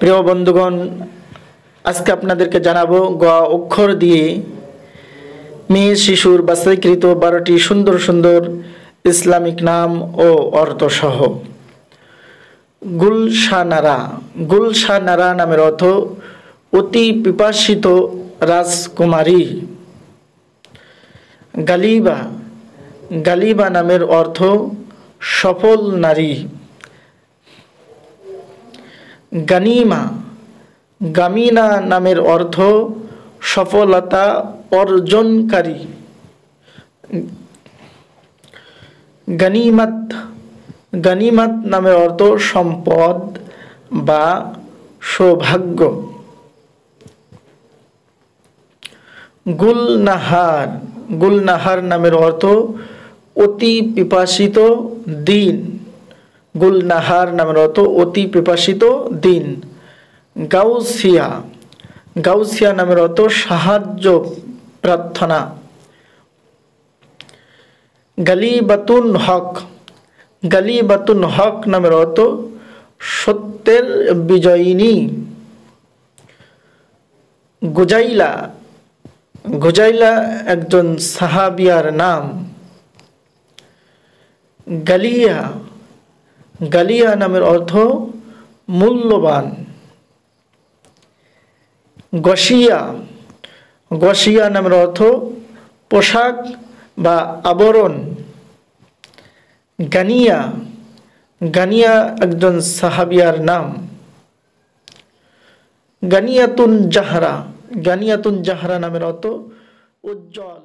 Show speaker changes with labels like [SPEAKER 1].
[SPEAKER 1] প্রিয় বন্ধুগণ, আজকে আপনাদেরকে জানাবো গ অক্ষর দিয়ে মেয়ে শিশুর বাছাইকৃত 12টি সুন্দর সুন্দর ইসলামিক নাম ও অর্থসহ। গুলশানারা। গুলশানারা নামের অর্থ অতি পিপাসিত রাজকুমারী। গালিবা। গালিবা নামের অর্থ সফল নারী। গানিমা। গামিনা নামের অর্থ সফলতা অর্জনকারী। গানিমাত। গানিমাত নামের অর্থ সম্পদ বা সৌভাগ্য। গুলনাহার। গুলনাহার নামের অর্থ অতি পিপাসিত দিন। গুলনাহার নামের অর্থ অতি পিপাসিত দিন। গাউসিয়া। গাউসিয়া নামের অর্থ সাহায্য প্রার্থনা। গালিবাতুন হক। গালিবাতুন হক নামের অর্থ সত্যের বিজয়িনী। গুজাইলা। গুজাইলা একজন সাহাবিয়ার নাম। গালিয়া। গালিয়া নামের অর্থ মূল্যবান। গসিয়া। গসিয়া নামের অর্থ পোশাক বা আবরণ। গানিয়া। গানিয়া একজন সাহাবিয়ার নাম। গানিয়াতুন জাহরা। গানিয়াতুন জাহরা নামের অর্থ উজ্জ্বল।